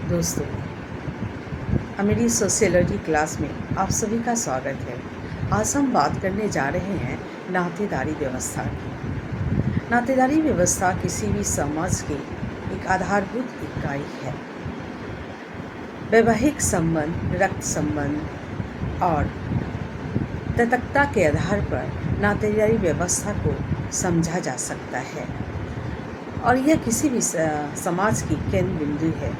दोस्तों, मेरी sociology class में आप सभी का स्वागत है। आज हम बात करने जा रहे हैं नातेदारी व्यवस्था की। नातेदारी व्यवस्था किसी भी समाज की एक आधारभूत इकाई है। वैवाहिक संबंध, रक्त संबंध और तटकता के आधार पर नातेदारी व्यवस्था को समझा जा सकता है और यह किसी भी समाज की केंद्र बिंदु है।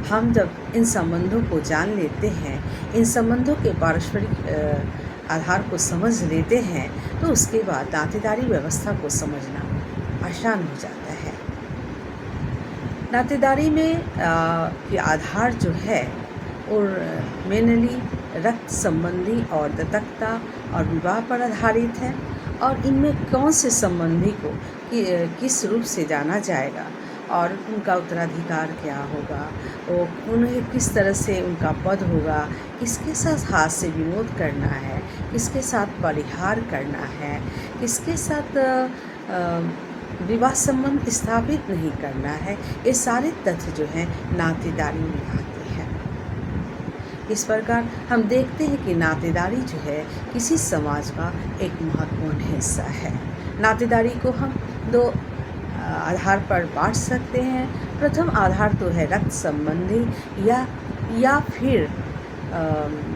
हम जब इन संबंधों को जान लेते हैं, इन संबंधों के पारस्परिक आधार को समझ लेते हैं, तो उसके बाद नातेदारी व्यवस्था को समझना आसान हो जाता है। नातेदारी में के आधार जो है और मेनली रक्त संबंधी और दत्तकता और विवाह पर आधारित है। और इनमें कौन से संबंधी को किस रूप से जाना जाएगा और उनका उत्तराधिकार क्या होगा, और उन्हें किस तरह से उनका पद होगा, किसके साथ हाथ से विनोद करना है, किसके साथ परिहार करना है, किसके साथ विवाह संबंध स्थापित नहीं करना है, ये सारे तथ्य जो हैं नातेदारी में आते हैं। इस प्रकार हम देखते हैं कि नातेदारी जो है किसी समाज का एक महत्वपूर्ण हिस्सा है। नातेदारी को हम दो आधार पर बांट सकते हैं। प्रथम आधार तो है रक्त संबंधी या फिर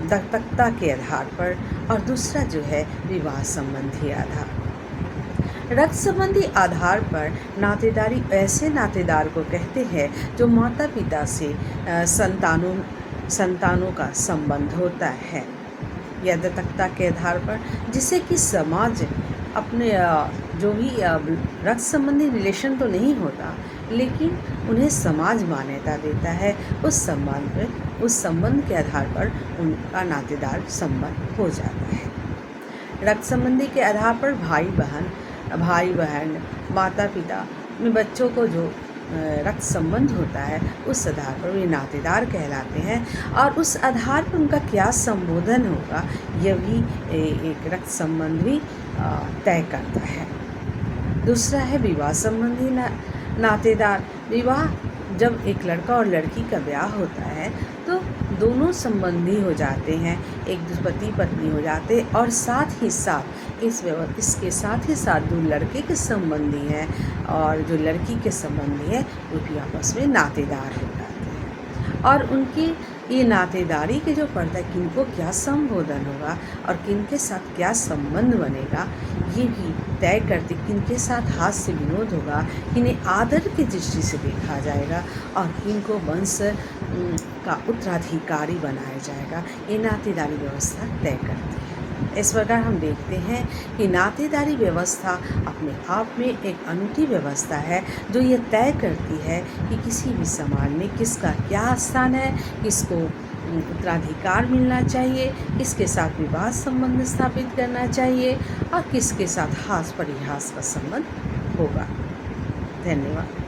दत्तकता के आधार पर, और दूसरा जो है विवाह संबंधी आधार। रक्त संबंधी आधार पर नातेदारी ऐसे नातेदार को कहते हैं जो माता पिता से संतानों का संबंध होता है, या दत्तकता के आधार पर जिसे कि समाज अपने जो भी रक्त संबंधी रिलेशन तो नहीं होता, लेकिन उन्हें समाज मान्यता देता है। उस संबंध के आधार पर उनका नातेदार संबंध हो जाता है। रक्त संबंधी के आधार पर भाई बहन, माता पिता में बच्चों को जो रक्त संबंध होता है, उस आधार पर वे नातेदार कहलाते हैं। और उस आधार पर उनका क्या संबोधन होगा, यह भी एक रक्त संबंध भी तय करता है। दूसरा है विवाह संबंधी नातेदार। विवाह जब एक लड़का और लड़की का ब्याह होता है तो दोनों संबंधी हो जाते हैं, एक पति पत्नी हो जाते, और साथ ही साथ इसके साथ ही साथ जो लड़के के संबंधी हैं और जो लड़की के संबंधी हैं, वो भी आपस में नातेदार हो जाते हैं। और उनकी ये नातेदारी के जो पर्दा, किनको क्या संबोधन होगा और किनके साथ क्या संबंध बनेगा, ये भी तय करते। किनके साथ हाथ से विनोद होगा, किन्हें आदर की दृष्टि से देखा जाएगा और किनको वंश का उत्तराधिकारी बनाया जाएगा, ये नातेदारी व्यवस्था तय करती है। इस प्रकार हम देखते हैं कि नातेदारी व्यवस्था अपने आप में एक अनूठी व्यवस्था है, जो ये तय करती है कि किसी भी समाज में किसका क्या स्थान है, किसको उत्तराधिकार मिलना चाहिए, किसके साथ विवाह संबंध स्थापित करना चाहिए और किसके साथ हास परिहास का संबंध होगा। धन्यवाद।